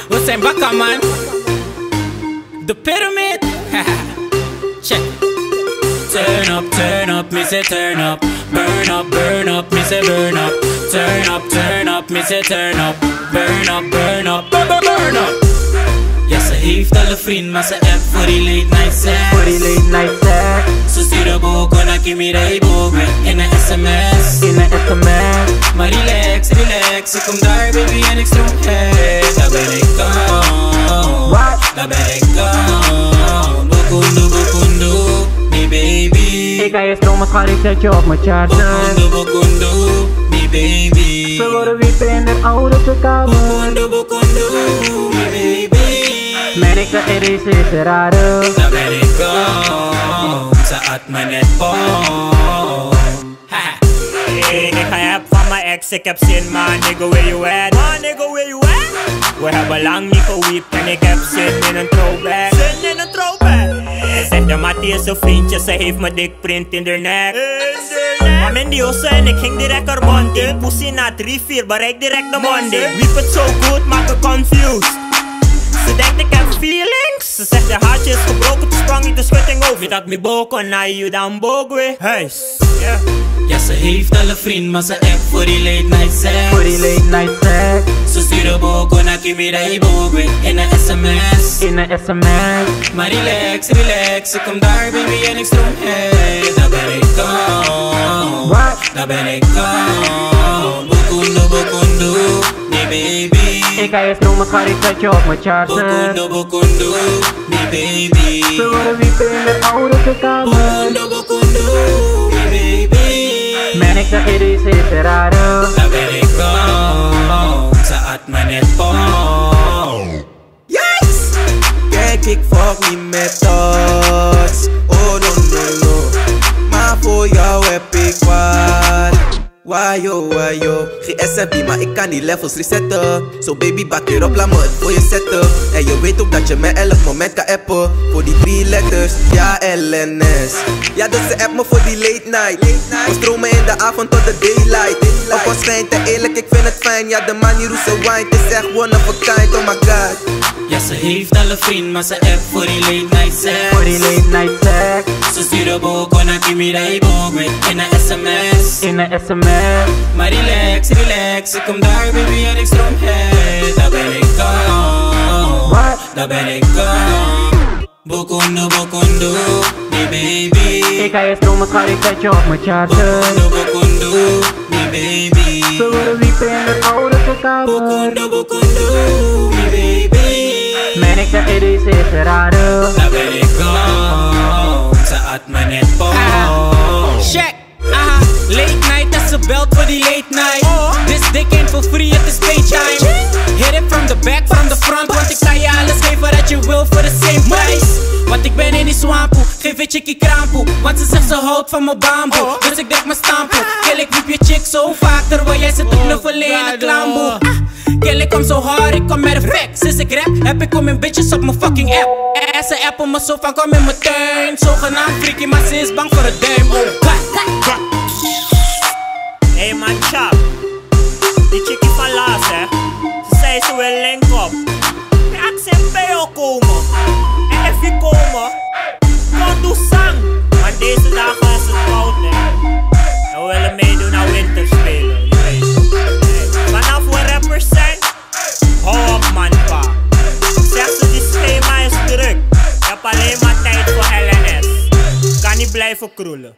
We zijn bakken, man. De pyramid. Check. Turn up, me say turn up. Burn up, me say burn up. Turn up, me say turn up. Burn up, burn up. Ja, ze heeft al een vriend, maar ze app voor die late night sex. Ze sturen boeken naar Kimi Rijbogen in een sms. Maar relax, ik kom daar baby en ik stroom head. Daar ben ik down, daar ben ik down. Bokundu, nee baby. Ik ga je stromen, schat, ik zet je op mijn charger. Bokundu, nee baby. Ze worden wiepen in de oude kamer. Bokundu, nee baby. Man, ik ga er is rare. Daar ben ik down, ze had me net bom. Ik ga heb van mijn ex, ik heb zin, man, nigga, where you at? We hebben lang niet gewiept en ik heb zin in een throwback. Zeg de Mattie is een vriendje, ze heeft me dik print in de nek. Maar mijn diosse en ik ging direct er mond in. Pussy na 3-4, bereik direct de monding. Wiep het zo goed, maak me confused. Ze denkt ik heb feelings. Ze zegt de haartje is gebroken, toen sprang ik de schutting over. Je dat me boken, na je dan bogwe. Huis, yeah. Ja, ze heeft al een vriend, maar ze app voor die late night sex. Ze sturen boeken naar Kimi Rijbogen in een sms. Maar relax, ik kom daar baby en ik stroom head. Daar ben ik down, daar ben ik down. Bokundu, nee baby. Ik ga je stromen, schat, ik zet je op mijn charger. Bokundu, nee baby. Ze worden wiepen in de oude kamer. Bokundu, nee baby. Man, ik zeg je, deze is rare. Daar ben ik down, ze had me net bom. Yikes! Kijk, ik fuck niet met thoughts. Oh no. Maar voor jou heb ik wat. Wajo, geen SMP, maar ik kan die levels resetten. So baby, bak weer op, laat me het voor je zetten. En je weet ook dat je me elk moment kan appen. Voor die 3 letters, ja LNS. Ja, dus ze app me voor die late night. We stromen in de avond tot de daylight. Op ons schijnt en eerlijk, ik vind het fijn. Ja, de manier hoe ze wine, het is echt one of a kind, oh my god. Ja, ze heeft al een vriend, maar ze app voor die late night sex. Ze sturen boeken naar Kimi Rijbogen in een sms. Maar relax, ik kom daar baby en ik stroom head. Daar ben ik down, daar ben ik down. Bokundu, nee baby. Ik ga je stromen, schat, ik zet je op mijn charger. Bokundu, nee baby. Ze worden wiepen in de oude kamer. Bokundu, nee baby. Man, ik zeg je, deze is rare. Daar ben ik down, ze had me net bom. Check, late night als ze belt voor die late night. This dick ain't for free, het is paytime. Hit it from the back, from the front. Want ik kan je alles geven wat je wil voor the same price. Want ik ben in die swampoe, geef je chickie krampoe. Want ze zegt ze houdt van mijn bamboe. Dus ik druk mijn stampoe. Kill, ik wiep je chick zo vaak terwijl jij zit te knuffelen in een klamboe. Kill, ik kom zo hard, ik kom met een fact. Sinds ik rap, heb ik om mijn bitches op mijn fucking app. En ze appen me zo van kom in mijn tuin. Zogenaamd freaky, maar ze is bang voor het duim. Hey man, chap. Die chickie van laatst, hè. Ze zei ze wil link op. Ik zeg bij jou komen. En if je komen, kom doe sang. Maar deze dagen is het koud, hè. En we willen meedoen aan winterspelen. Hey. Vanaf we rappers zijn, hou op man, pa. Zeg ze die schema is druk. Je hebt alleen maar tijd voor LNS. Kan niet blijven kroelen.